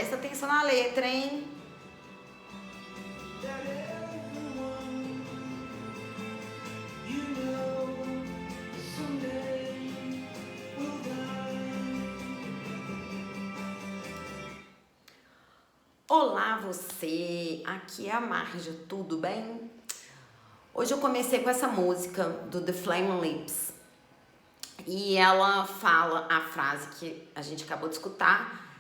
Presta atenção na letra, hein? Olá você, aqui é a Marja, tudo bem? Hoje eu comecei com essa música do The Flaming Lips e ela fala a frase que a gente acabou de escutar,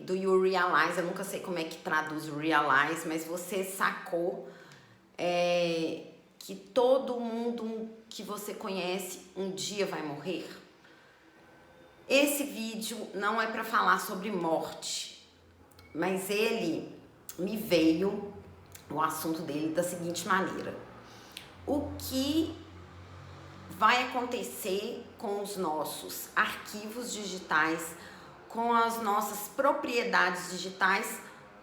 do you realize, eu nunca sei como é que traduz realize, mas você sacou que todo mundo que você conhece um dia vai morrer? Esse vídeo não é para falar sobre morte, mas ele me veio, o assunto dele, da seguinte maneira: o que vai acontecer com os nossos arquivos digitais, com as nossas propriedades digitais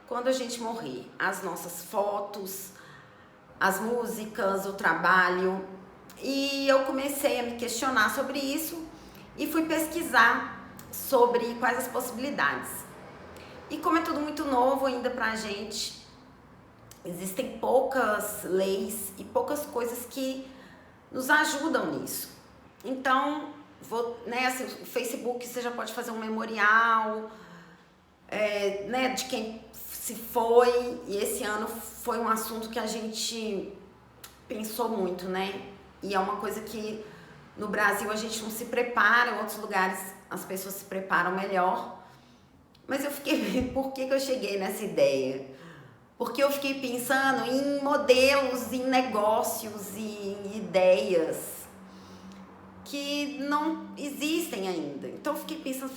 quando a gente morrer? As nossas fotos, as músicas, o trabalho. E eu comecei a me questionar sobre isso e fui pesquisar sobre quais as possibilidades. E como é tudo muito novo ainda pra gente, existem poucas leis e poucas coisas que nos ajudam nisso. Então, o Facebook você já pode fazer um memorial, de quem se foi, e esse ano foi um assunto que a gente pensou muito, né? E é uma coisa que no Brasil a gente não se prepara, em outros lugares as pessoas se preparam melhor. Mas eu fiquei, por que eu cheguei nessa ideia? Porque eu fiquei pensando em modelos, em negócios e em ideias que não existem ainda. Então eu fiquei pensando,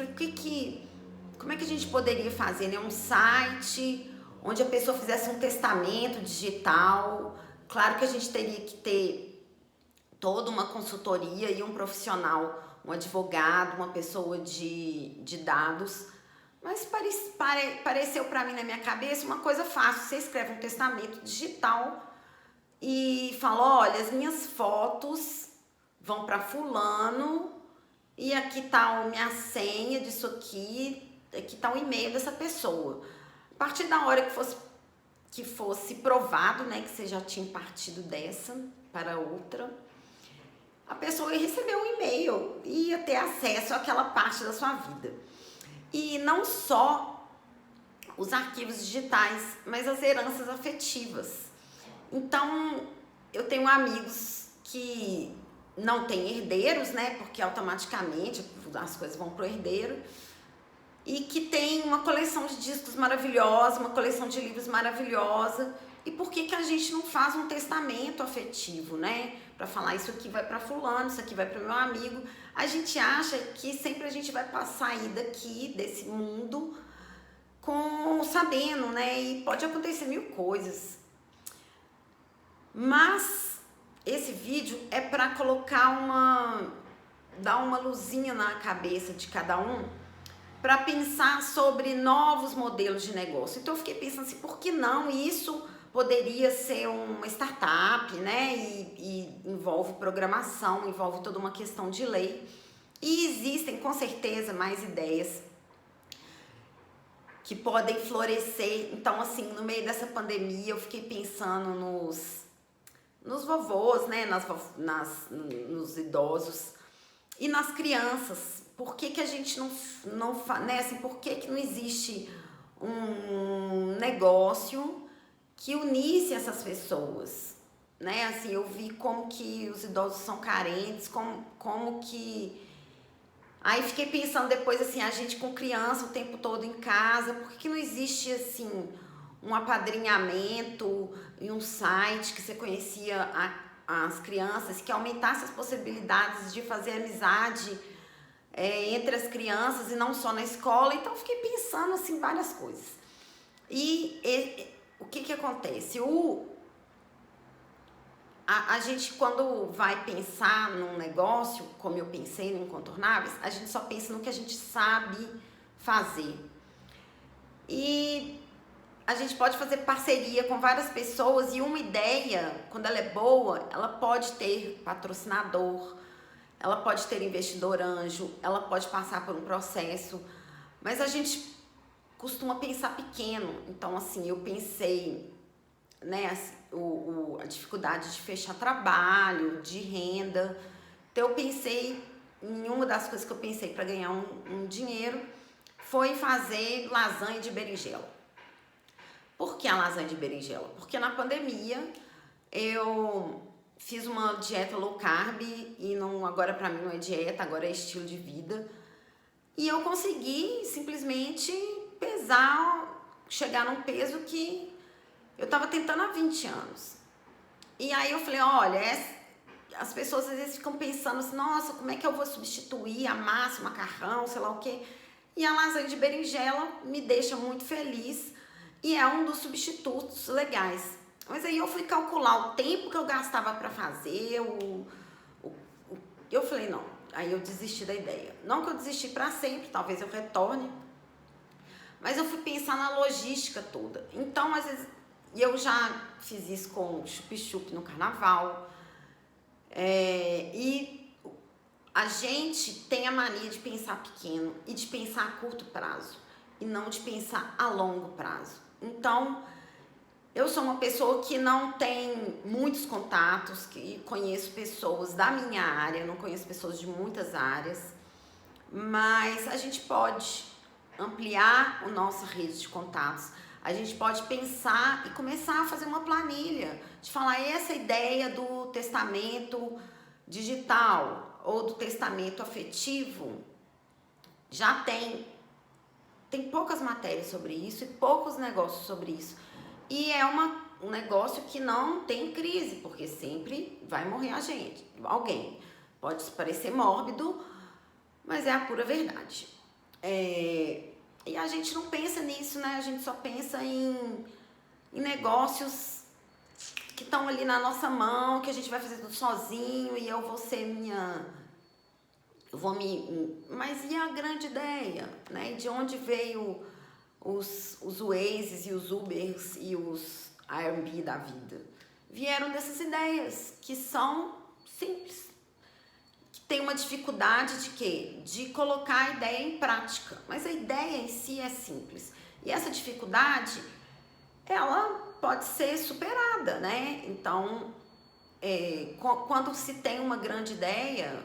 como é que a gente poderia fazer, né? Um site onde a pessoa fizesse um testamento digital. Claro que a gente teria que ter toda uma consultoria e um profissional, um advogado, uma pessoa de dados. Mas pareceu pra mim na minha cabeça uma coisa fácil. Você escreve um testamento digital e fala: olha, as minhas fotos vão para fulano e aqui tá a minha senha disso aqui, aqui tá o e-mail dessa pessoa. A partir da hora que fosse provado, né, que você já tinha partido dessa para outra, a pessoa ia receber um e-mail e ia ter acesso àquela parte da sua vida. E não só os arquivos digitais, mas as heranças afetivas. Então, eu tenho amigos que não têm herdeiros, né? Porque automaticamente as coisas vão pro herdeiro. E que tem uma coleção de discos maravilhosa, uma coleção de livros maravilhosa. E por que a gente não faz um testamento afetivo, né? Para falar, isso aqui vai para fulano, isso aqui vai para meu amigo. A gente acha que sempre a gente vai sair daqui, desse mundo, sabendo, né? E pode acontecer mil coisas. Mas esse vídeo é para dar uma luzinha na cabeça de cada um, para pensar sobre novos modelos de negócio. Então eu fiquei pensando assim, por que não isso poderia ser uma startup, né? E envolve programação, envolve toda uma questão de lei. E existem, com certeza, mais ideias que podem florescer. Então, assim, no meio dessa pandemia, eu fiquei pensando nos vovôs, né? Nos idosos e nas crianças. Por que a gente não faz, né? Assim, por que não existe um negócio que unisse essas pessoas, né? Assim, eu vi como que os idosos são carentes, como que... Aí fiquei pensando depois, assim, a gente com criança o tempo todo em casa, por que não existe, assim, um apadrinhamento em um site que você conhecia as crianças, que aumentasse as possibilidades de fazer amizade entre as crianças e não só na escola? Então fiquei pensando, assim, várias coisas. E o que acontece? A gente, quando vai pensar num negócio, como eu pensei no Incontornáveis, a gente só pensa no que a gente sabe fazer. E a gente pode fazer parceria com várias pessoas, e uma ideia, quando ela é boa, ela pode ter patrocinador, ela pode ter investidor anjo, ela pode passar por um processo, mas a gente costuma pensar pequeno. Então, assim, eu pensei, né, a dificuldade de fechar trabalho, de renda. Então, eu pensei, em uma das coisas que eu pensei para ganhar um dinheiro, foi fazer lasanha de berinjela. Por que a lasanha de berinjela? Porque na pandemia eu fiz uma dieta low carb e não, agora para mim não é dieta, agora é estilo de vida. E eu consegui simplesmente chegar num peso que eu tava tentando há 20 anos. E aí eu falei, olha, as pessoas às vezes ficam pensando assim, nossa, como é que eu vou substituir a massa, o macarrão, sei lá o quê. E a lasanha de berinjela me deixa muito feliz e é um dos substitutos legais. Mas aí eu fui calcular o tempo que eu gastava para fazer, eu falei, não, aí eu desisti da ideia. Não que eu desisti para sempre, talvez eu retorne, mas eu fui pensar na logística toda. Então, às vezes, eu já fiz isso com chup-chup no carnaval, e a gente tem a mania de pensar pequeno e de pensar a curto prazo e não de pensar a longo prazo. Então, eu sou uma pessoa que não tem muitos contatos, que conheço pessoas da minha área, não conheço pessoas de muitas áreas, mas a gente pode ampliar a nossa rede de contatos. A gente pode pensar e começar a fazer uma planilha, de falar essa ideia do testamento digital ou do testamento afetivo. Já tem poucas matérias sobre isso e poucos negócios sobre isso. E é um negócio que não tem crise, porque sempre vai morrer alguém. Pode parecer mórbido, mas é a pura verdade. E a gente não pensa nisso, né? A gente só pensa em negócios que estão ali na nossa mão, que a gente vai fazer tudo sozinho e eu vou ser Mas e a grande ideia, né? De onde veio os Wazes e os Ubers e os Airbnb da vida? Vieram dessas ideias que são simples, que tem uma dificuldade de quê? De colocar a ideia em prática, mas a ideia em si é simples. E essa dificuldade, ela pode ser superada, né? Então, quando se tem uma grande ideia,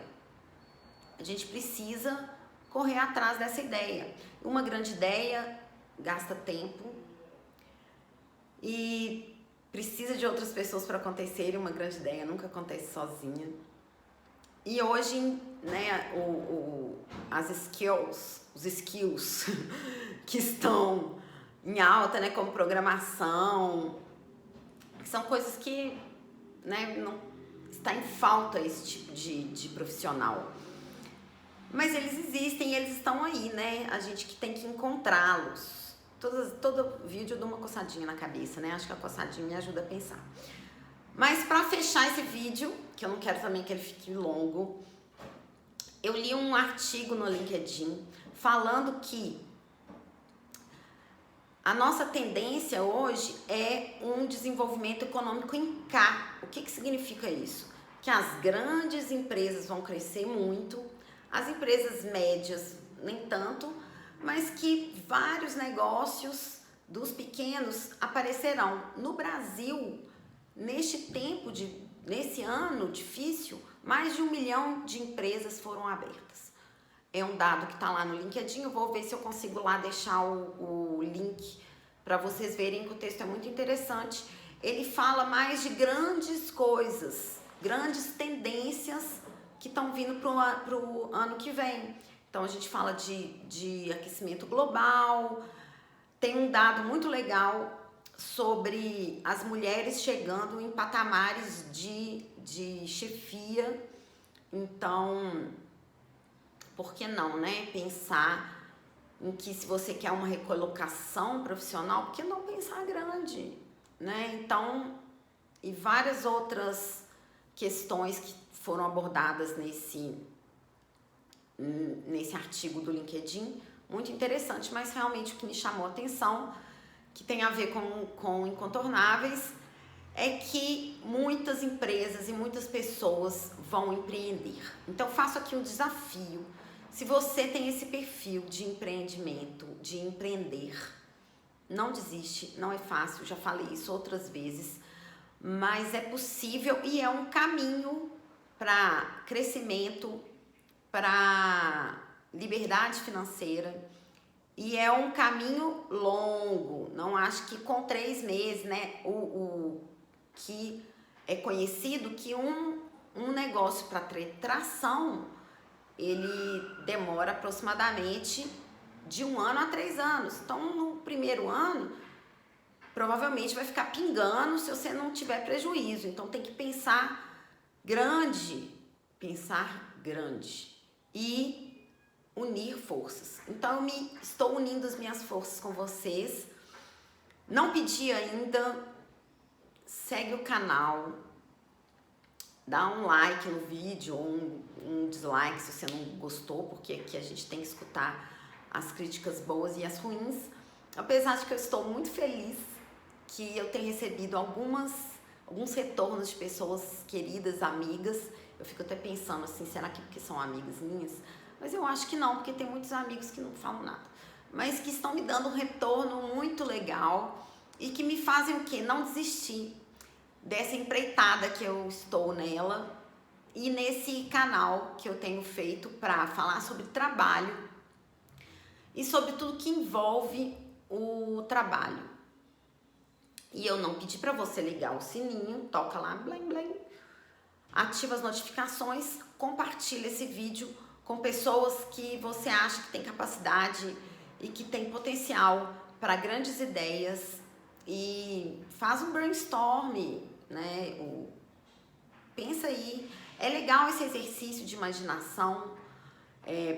a gente precisa correr atrás dessa ideia. Uma grande ideia gasta tempo e precisa de outras pessoas para acontecer. Uma grande ideia nunca acontece sozinha. E hoje, né, os skills que estão em alta, né, como programação, que são coisas que, né, não está em falta esse tipo de profissional. Mas eles existem e eles estão aí, né? A gente que tem que encontrá-los. Todo vídeo eu dou uma coçadinha na cabeça, né? Acho que a coçadinha me ajuda a pensar. Mas para fechar esse vídeo, que eu não quero também que ele fique longo, eu li um artigo no LinkedIn falando que a nossa tendência hoje é um desenvolvimento econômico em K. O que significa isso? Que as grandes empresas vão crescer muito, as empresas médias nem tanto, mas que vários negócios dos pequenos aparecerão. No Brasil, nesse ano difícil, mais de 1 milhão de empresas foram abertas. É um dado que está lá no LinkedIn, eu vou ver se eu consigo lá deixar o link para vocês verem que o texto é muito interessante. Ele fala mais de grandes coisas, grandes tendências que estão vindo para o ano que vem. Então, a gente fala de aquecimento global. Tem um dado muito legal sobre as mulheres chegando em patamares de chefia. Então, por que não, né? Pensar em que se você quer uma recolocação profissional, por que não pensar grande, né? Então, e várias outras questões que foram abordadas nesse artigo do LinkedIn, muito interessante, mas realmente o que me chamou a atenção, que tem a ver com incontornáveis, é que muitas empresas e muitas pessoas vão empreender. Então, faço aqui um desafio. Se você tem esse perfil de empreendimento, de empreender, não desiste, não é fácil, já falei isso outras vezes, mas é possível e é um caminho para crescimento, para liberdade financeira, e é um caminho longo. Não acho que com 3 meses, né? O que é conhecido que um negócio para ter tração, ele demora aproximadamente de 1 ano a 3 anos. Então, no primeiro ano, provavelmente vai ficar pingando se você não tiver prejuízo. Então, tem que pensar grande e unir forças. Então, eu estou unindo as minhas forças com vocês. Não pedi ainda, segue o canal, dá um like no vídeo ou um dislike se você não gostou, porque aqui a gente tem que escutar as críticas boas e as ruins. Apesar de que eu estou muito feliz que eu tenho recebido alguns retornos de pessoas queridas, amigas. Eu fico até pensando assim, será que porque são amigas minhas? Mas eu acho que não, porque tem muitos amigos que não falam nada. Mas que estão me dando um retorno muito legal e que me fazem o quê? Não desistir dessa empreitada que eu estou nela e nesse canal que eu tenho feito para falar sobre trabalho e sobre tudo que envolve o trabalho. E eu não pedi para você ligar o sininho, toca lá, blim, blim, ativa as notificações, compartilha esse vídeo com pessoas que você acha que tem capacidade e que tem potencial para grandes ideias, e faz um brainstorm, né? Pensa aí, é legal esse exercício de imaginação,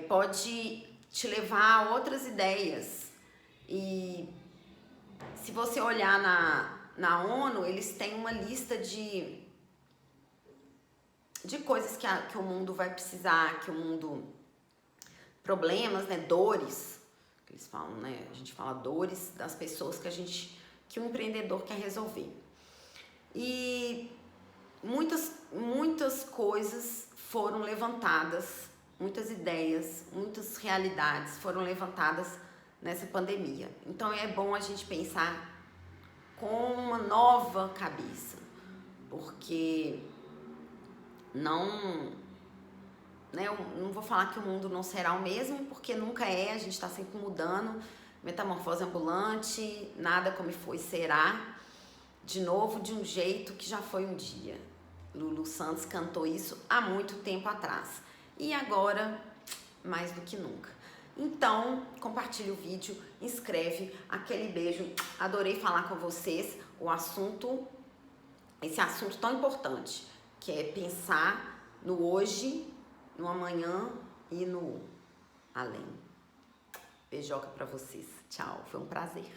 pode te levar a outras ideias. E se você olhar na ONU, eles têm uma lista de coisas que o mundo vai precisar, problemas, né, dores, que eles falam, né, a gente fala dores das pessoas que um empreendedor quer resolver. E muitas coisas foram levantadas, muitas ideias, muitas realidades foram levantadas nessa pandemia. Então é bom a gente pensar com uma nova cabeça, porque não, né, eu não vou falar que o mundo não será o mesmo, porque nunca é, a gente está sempre mudando, metamorfose ambulante, nada como foi será, de novo, de um jeito que já foi um dia. Lulu Santos cantou isso há muito tempo atrás, e agora, mais do que nunca. Então, compartilhe o vídeo, inscreve, aquele beijo, adorei falar com vocês, esse assunto tão importante, que é pensar no hoje, no amanhã e no além. Beijoca pra vocês. Tchau, foi um prazer.